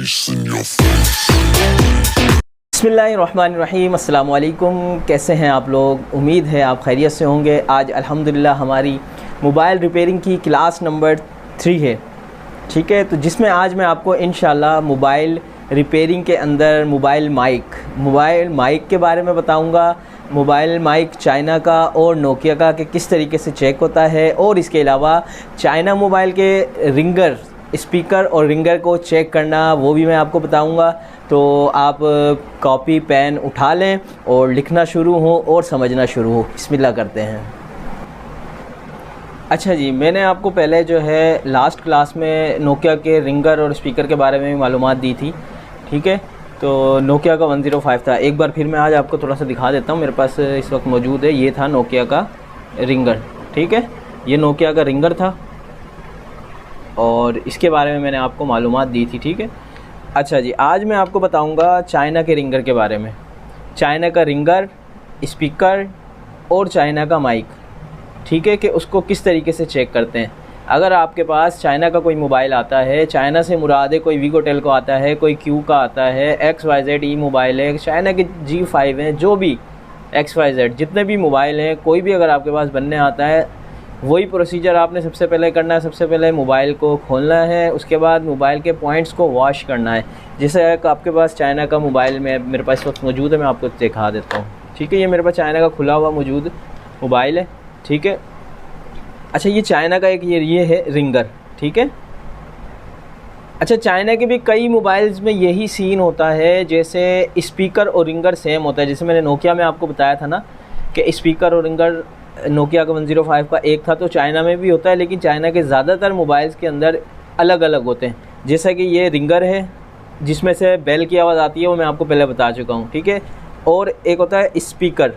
बिस्मिल्लाहिर्रहमानिर्रहीम। अस्सलाम वालेकुम। कैसे हैं आप लोग? उम्मीद है आप खैरियत से होंगे। आज अल्हम्दुलिल्लाह हमारी मोबाइल रिपेयरिंग की क्लास नंबर 3 है, ठीक है। तो जिसमें आज मैं आपको इंशाल्लाह मोबाइल रिपेयरिंग के अंदर मोबाइल माइक के बारे में बताऊंगा। मोबाइल माइक चाइना का और नोकिया का कि किस तरीके से चेक होता है, और इसके अलावा चाइना मोबाइल के रिंगर, स्पीकर और रिंगर को चेक करना वो भी मैं आपको बताऊंगा। तो आप कॉपी पेन उठा लें और लिखना शुरू हो और समझना शुरू हो। बिस्मिल्लाह करते हैं। अच्छा जी, मैंने आपको पहले जो है लास्ट क्लास में नोकिया के रिंगर और स्पीकर के बारे में भी मालूमात दी थी, ठीक है। तो नोकिया का 105 था। एक बार फिर मैं आज आपको थोड़ा सा दिखा देता हूँ, मेरे पास इस वक्त मौजूद है। ये था नोकिया का रिंगर, ठीक है। ये नोकिया का रिंगर था और इसके बारे में मैंने आपको मालूमात दी थी, ठीक है। अच्छा जी, आज मैं आपको बताऊंगा चाइना के रिंगर के बारे में। चाइना का रिंगर, स्पीकर और चाइना का माइक, ठीक है, कि उसको किस तरीके से चेक करते हैं। अगर आपके पास चाइना का कोई मोबाइल आता है, चाइना से मुराद है कोई वीगोटेल को आता है, कोई क्यू का आता है, XYZ मोबाइल है, चाइना के G5 हैं, जो भी XYZ जितने भी मोबाइल हैं, कोई भी अगर आपके पास बनने आता है, वही प्रोसीजर आपने सबसे पहले करना है। सबसे पहले मोबाइल को खोलना है, उसके बाद मोबाइल के पॉइंट्स को वॉश करना है। जैसे आपके पास चाइना का मोबाइल में मेरे पास वक्त मौजूद है, मैं आपको दिखा देता हूँ, ठीक है। ये मेरे पास चाइना का खुला हुआ मौजूद मोबाइल है, ठीक है। अच्छा, ये चाइना का एक ये है रिंगर, ठीक है। अच्छा, चाइना के भी कई मोबाइल्स में यही सीन होता है, जैसे स्पीकर और रिंगर सेम होता है। जैसे मैंने नोकिया में आपको बताया था ना कि स्पीकर और रिंगर नोकिया का 105 का एक था, तो चाइना में भी होता है, लेकिन चाइना के ज़्यादातर मोबाइल्स के अंदर अलग अलग होते हैं। जैसा कि ये रिंगर है जिसमें से बेल की आवाज़ आती है, वो मैं आपको पहले बता चुका हूँ, ठीक है। और एक होता है स्पीकर,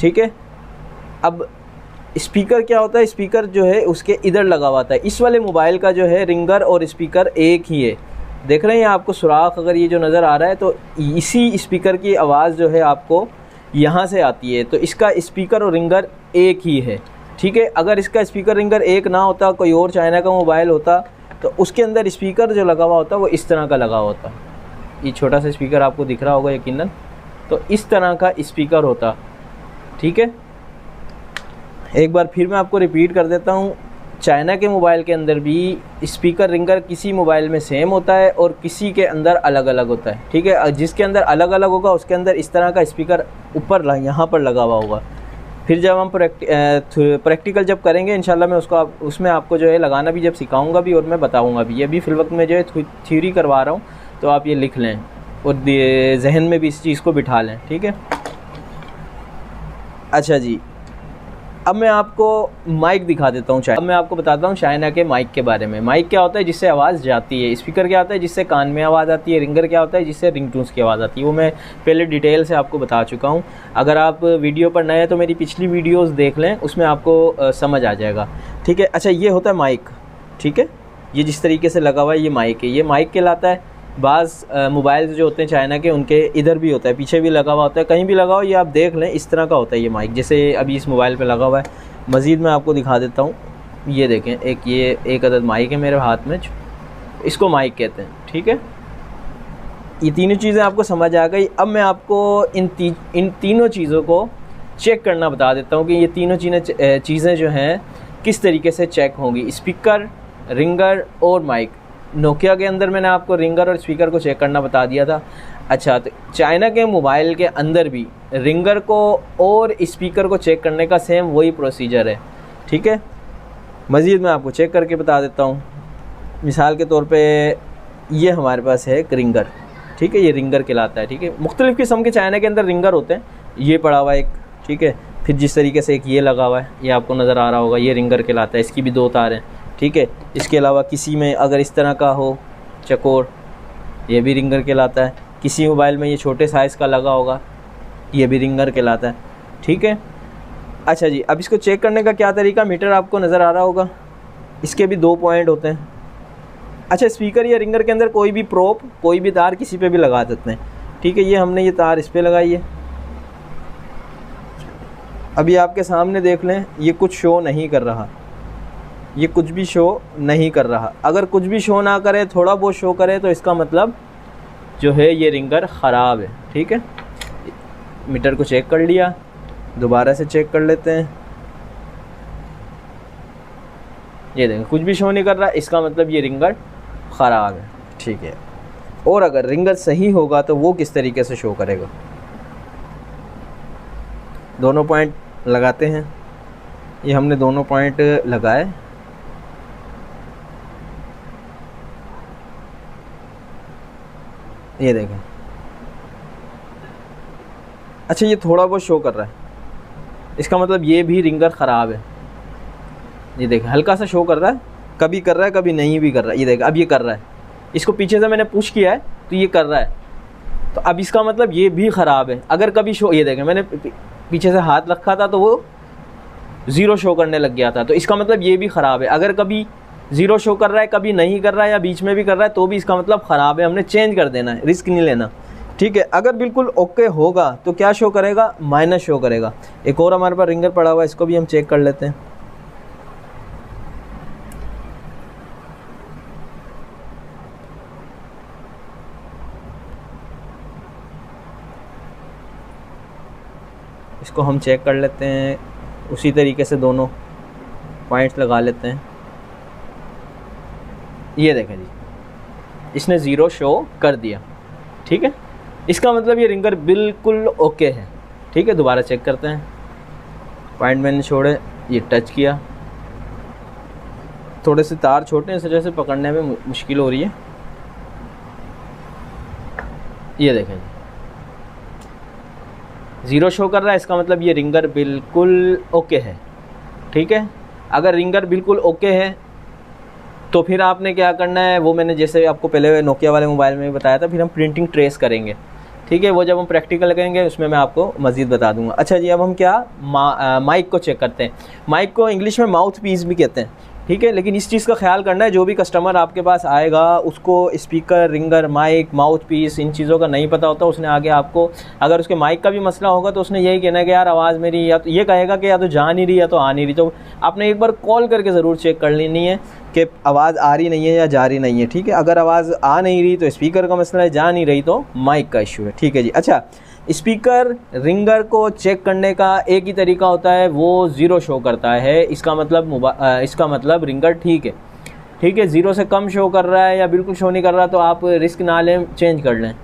ठीक है। अब स्पीकर क्या होता है? स्पीकर जो है उसके इधर लगा हुआ था। इस वाले मोबाइल का जो है रिंगर और स्पीकर एक ही है। देख रहे हैं आपको सुराख, अगर ये जो नज़र आ रहा है, तो इसी स्पीकर की आवाज़ जो है आपको यहाँ से आती है। तो इसका स्पीकर और रिंगर एक ही है, ठीक है। अगर इसका स्पीकर रिंगर एक ना होता, कोई और चाइना का मोबाइल होता, तो उसके अंदर स्पीकर जो लगा हुआ होता वो इस तरह का लगा होता। ये छोटा सा स्पीकर आपको दिख रहा होगा यकीनन, तो इस तरह का स्पीकर होता, ठीक है। एक बार फिर मैं आपको रिपीट कर देता हूँ, चाइना के मोबाइल के अंदर भी स्पीकर रिंगर किसी मोबाइल में सेम होता है और किसी के अंदर अलग अलग होता है, ठीक है। जिसके अंदर अलग अलग होगा उसके अंदर इस तरह का स्पीकर ऊपर यहाँ पर लगा हुआ होगा। फिर जब हम प्रैक्टिकल जब करेंगे इंशाल्लाह, मैं उसमें आपको जो है लगाना भी जब सिखाऊंगा भी और मैं बताऊंगा भी। ये भी फिल वक्त में जो है थ्योरी करवा रहा हूँ, तो आप ये लिख लें और जहन में भी इस चीज़ को बिठा लें, ठीक है। अच्छा जी, अब मैं आपको माइक दिखा देता हूँ। अब मैं आपको बताता हूँ चाइना के माइक के बारे में। माइक क्या होता है? जिससे आवाज़ जाती है। स्पीकर क्या होता है? जिससे कान में आवाज़ आती है। रिंगर क्या होता है? जिससे रिंगटोन्स की आवाज़ आती है। वो मैं पहले डिटेल से आपको बता चुका हूँ। अगर आप वीडियो पर नए हैं तो मेरी पिछली वीडियोज़ देख लें, उसमें आपको समझ आ जाएगा, ठीक है। अच्छा, ये होता है माइक, ठीक है। ये जिस तरीके से लगा हुआ है ये माइक है। ये माइक कहलाता है। बाज़ मोबाइल जो होते हैं चाइना के, उनके इधर भी होता है, पीछे भी लगा हुआ होता है, कहीं भी लगा हो, ये आप देख लें, इस तरह का होता है ये माइक, जैसे अभी इस मोबाइल पे लगा हुआ है। मज़ीद मैं आपको दिखा देता हूँ। ये देखें, एक अदद माइक है मेरे हाथ में, इसको माइक कहते हैं, ठीक है। ये तीनों चीज़ें आपको समझ आ गई। अब मैं आपको इन तीनों चीज़ों को चेक करना बता देता हूँ कि ये तीनों चीज़ें जो हैं किस तरीके से चेक होंगी। स्पीकर, रिंगर और माइक। नोकिया के अंदर मैंने आपको रिंगर और स्पीकर को चेक करना बता दिया था। अच्छा, तो चाइना के मोबाइल के अंदर भी रिंगर को और स्पीकर को चेक करने का सेम वही प्रोसीजर है, ठीक है। मज़ीद मैं आपको चेक करके बता देता हूँ। मिसाल के तौर पे ये हमारे पास है एक रिंगर, ठीक है। ये रिंगर कहलाता है, ठीक है। मुख्तलिफ़ किस्म के चाइना के अंदर रिंगर होते हैं। ये पड़ा हुआ एक, ठीक है। फिर जिस तरीके से एक ये लगा हुआ है, ये आपको नज़र आ रहा होगा, ये रिंगर कहलाता है। इसकी भी 2 तार हैं, ठीक है। इसके अलावा किसी में अगर इस तरह का हो चकोर, ये भी रिंगर कहलाता है। किसी मोबाइल में ये छोटे साइज़ का लगा होगा, ये भी रिंगर कहलाता है, ठीक है। अच्छा जी, अब इसको चेक करने का क्या तरीका? मीटर आपको नज़र आ रहा होगा, इसके भी 2 पॉइंट होते हैं। अच्छा, स्पीकर या रिंगर के अंदर कोई भी प्रोप, कोई भी तार किसी पे भी लगा सकते हैं, ठीक है। ये हमने ये तार इस पर लगाई है। अभी आपके सामने देख लें, ये कुछ शो नहीं कर रहा, ये कुछ भी शो नहीं कर रहा। अगर कुछ भी शो ना करे, थोड़ा बहुत शो करे, तो इसका मतलब जो है ये रिंगर ख़राब है। ठीक है, मीटर को चेक कर लिया, दोबारा से चेक कर लेते हैं। ये देखें कुछ भी शो नहीं कर रहा, इसका मतलब ये रिंगर ख़राब है। ठीक है, और अगर रिंगर सही होगा तो वो किस तरीके से शो करेगा। दोनों पॉइंट लगाते हैं। ये हमने दोनों पॉइंट लगाए। ये देखें, अच्छा ये थोड़ा बहुत शो कर रहा है, इसका मतलब ये भी रिंगर ख़राब है। ये देखें हल्का सा शो कर रहा है, कभी कर रहा है कभी नहीं भी कर रहा है। ये देखें अब ये कर रहा है, इसको पीछे से मैंने पुश किया है तो ये कर रहा है, तो अब इसका मतलब ये भी ख़राब है। अगर कभी शो, ये देखें मैंने पीछे से हाथ रखा था तो वो ज़ीरो शो करने लग गया था, तो इसका मतलब ये भी ख़राब है। अगर कभी ज़ीरो शो कर रहा है, कभी नहीं कर रहा है, या बीच में भी कर रहा है, तो भी इसका मतलब ख़राब है, हमने चेंज कर देना है, रिस्क नहीं लेना। ठीक है, अगर बिल्कुल ओके होगा तो क्या शो करेगा, माइनस शो करेगा। एक और हमारे पास रिंगर पड़ा हुआ है, इसको भी हम चेक कर लेते हैं। इसको हम चेक कर लेते हैं, उसी तरीके से दोनों पॉइंट्स लगा लेते हैं। ये देखें जी, इसने ज़ीरो शो कर दिया। ठीक है, इसका मतलब ये रिंगर बिल्कुल ओके है। ठीक है, दोबारा चेक करते हैं। पॉइंट मैंने छोड़े, ये टच किया, थोड़े से तार छोटे हैं इस वजह से पकड़ने में मुश्किल हो रही है। ये देखें ज़ीरो शो कर रहा है, इसका मतलब ये रिंगर बिल्कुल ओके है। ठीक है, अगर रिंगर बिल्कुल ओके है तो फिर आपने क्या करना है, वो मैंने जैसे आपको पहले नोकिया वाले मोबाइल में भी बताया था, फिर हम प्रिंटिंग ट्रेस करेंगे। ठीक है, वो जब हम प्रैक्टिकल करेंगे उसमें मैं आपको मज़ीद बता दूंगा। अच्छा जी, अब हम क्या माइक को चेक करते हैं। माइक को इंग्लिश में माउथ पीस भी कहते हैं। ठीक है, लेकिन इस चीज़ का ख्याल करना है, जो भी कस्टमर आपके पास आएगा उसको speaker, ringer, mic, mouthpiece, इन चीज़ों का नहीं पता होता। उसने आगे आपको, अगर उसके माइक का भी मसला होगा तो उसने यही कहना है कि यार आवाज़ मेरी, या तो ये कहेगा कि या तो जा नहीं रही या तो आ नहीं रही। तो आपने एक बार कॉल करके ज़रूर चेक कर लेनी है कि आवाज़ आ रही नहीं है या जा रही नहीं है। ठीक है, अगर आवाज़ आ नहीं रही तो स्पीकर का मसला है, जा नहीं रही तो माइक का इशू है। ठीक है जी। अच्छा, स्पीकर रिंगर को चेक करने का एक ही तरीका होता है, वो ज़ीरो शो करता है, इसका मतलब रिंगर ठीक है। ठीक है, ज़ीरो से कम शो कर रहा है या बिल्कुल शो नहीं कर रहा तो आप रिस्क ना लें, चेंज कर लें।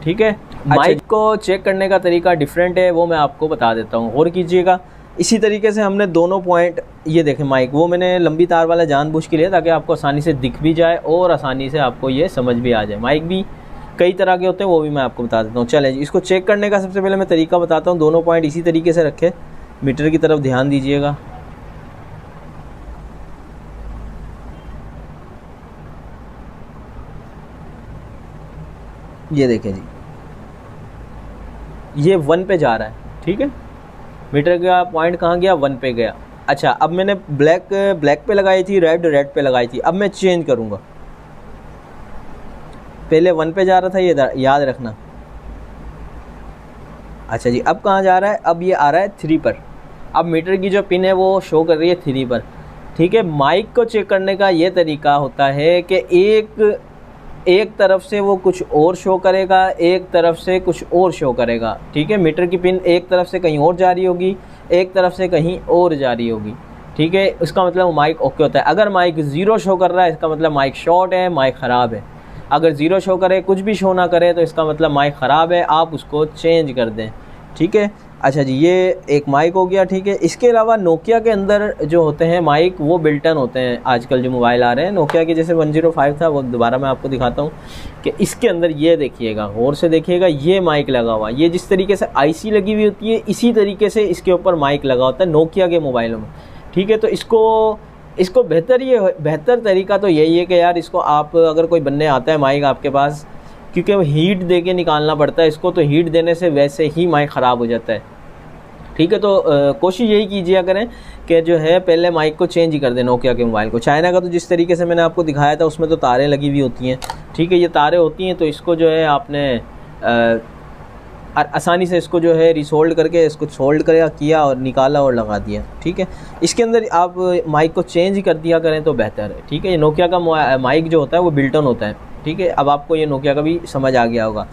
ठीक है, माइक को चेक करने का तरीका डिफरेंट है, वो मैं आपको बता देता हूँ, और कीजिएगा। इसी तरीके से हमने दोनों पॉइंट, ये देखें माइक, वो मैंने लंबी तार वाला जानबूझ के लिए ताकि आपको आसानी से दिख भी जाए और आसानी से आपको ये समझ भी आ जाए। माइक भी कई तरह के होते हैं, वो भी मैं आपको बता देता हूँ। चलें, इसको चेक करने का सबसे पहले मैं तरीका बताता हूँ। दोनों पॉइंट इसी तरीके से रखें, मीटर की तरफ ध्यान दीजिएगा। ये देखें जी, ये 1 पे जा रहा है। ठीक है, मीटर का पॉइंट कहाँ गया, 1 पे गया। अच्छा, अब मैंने ब्लैक पे लगाई थी, रेड पे लगाई थी। अब मैं चेंज करूँगा, पहले 1 पे जा रहा था, ये याद रखना। अच्छा जी, अब कहाँ जा रहा है, अब ये आ रहा है 3 पर। अब मीटर की जो पिन है वो शो कर रही है 3 पर। ठीक है, माइक को चेक करने का ये तरीका होता है कि एक तरफ से वो कुछ और शो करेगा, एक तरफ से कुछ और शो करेगा। ठीक है, मीटर की पिन एक तरफ से कहीं और जा रही होगी, एक तरफ से कहीं और जा रही होगी। ठीक है, इसका मतलब माइक ओके होता है। अगर माइक ज़ीरो शो कर रहा है, इसका मतलब माइक शॉर्ट है, माइक ख़राब है। अगर ज़ीरो शो करे, कुछ भी शो ना करे, तो इसका मतलब माइक ख़राब है, आप उसको चेंज कर दें। ठीक है, अच्छा जी, ये एक माइक हो गया। ठीक है, इसके अलावा नोकिया के अंदर जो होते हैं माइक, वो बिल्टन होते हैं। आजकल जो मोबाइल आ रहे हैं नोकिया के, जैसे 105 था, वो दोबारा मैं आपको दिखाता हूँ कि इसके अंदर ये देखिएगा, गौर से देखिएगा, ये माइक लगा हुआ, ये जिस तरीके से आईसी लगी हुई होती है, इसी तरीके से इसके ऊपर माइक लगा होता है नोकिया के मोबाइलों में। ठीक है, तो इसको बेहतर तरीका तो यही है कि यार इसको आप, अगर कोई बनने आता है माइक आपके पास, क्योंकि वो हीट दे के निकालना पड़ता है इसको, तो हीट देने से वैसे ही माइक ख़राब हो जाता है। ठीक है, तो कोशिश यही कीजिए करें कि जो है पहले माइक को चेंज ही कर दें नोकिया के मोबाइल को। चाइना का तो जिस तरीके से मैंने आपको दिखाया था, उसमें तो तारें लगी हुई होती हैं। ठीक है, ये तारें होती हैं, तो इसको जो है आपने और आसानी से इसको जो है रिसोल्ड करके इसको सोल्ड किया और निकाला और लगा दिया। ठीक है, इसके अंदर आप माइक को चेंज कर दिया करें तो बेहतर है। ठीक है, ये नोकिया का माइक जो होता है वो बिल्ट इन होता है। ठीक है, अब आपको ये नोकिया का भी समझ आ गया होगा।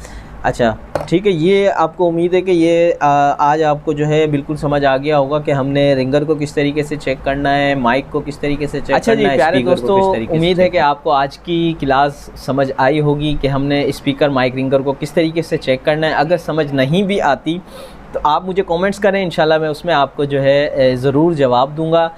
अच्छा ठीक है, ये आपको उम्मीद है कि ये आज आपको जो है बिल्कुल समझ आ गया होगा कि हमने रिंगर को किस तरीके से चेक करना है, माइक को किस तरीके से चेक करना है। प्यारे दोस्तों, उम्मीद है कि आपको आज की क्लास समझ आई होगी कि हमने स्पीकर, माइक, रिंगर को किस तरीके से चेक करना है। अगर समझ नहीं भी आती तो आप मुझे कमेंट्स करें, इंशाल्लाह मैं उसमें आपको जो है ज़रूर जवाब दूंगा।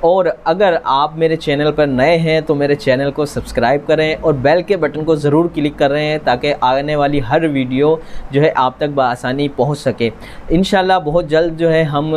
और अगर आप मेरे चैनल पर नए हैं तो मेरे चैनल को सब्सक्राइब करें और बेल के बटन को ज़रूर क्लिक कर रहे हैं ताकि आने वाली हर वीडियो जो है आप तक बआसानी पहुंच सके। इंशाल्लाह बहुत जल्द जो है हम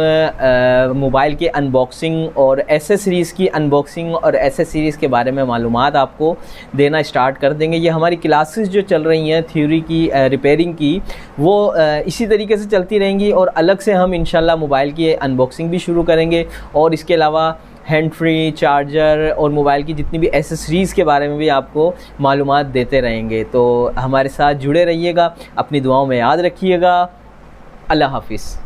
मोबाइल के अनबॉक्सिंग और एसेसरीज़ की अनबॉक्सिंग और एसेसरीज़ के बारे में मालूमात आपको देना स्टार्ट कर देंगे। ये हमारी क्लासेस जो चल रही हैं थ्योरी की, रिपेयरिंग की, वो इसी तरीके से चलती रहेंगी और अलग से हम इंशाल्लाह मोबाइल की अनबॉक्सिंग भी शुरू करेंगे और इसके अलावा हैंड फ्री, चार्जर और मोबाइल की जितनी भी एसेसरीज़ के बारे में भी आपको मालूमात देते रहेंगे। तो हमारे साथ जुड़े रहिएगा, अपनी दुआओं में याद रखिएगा। अल्लाह हाफिज़।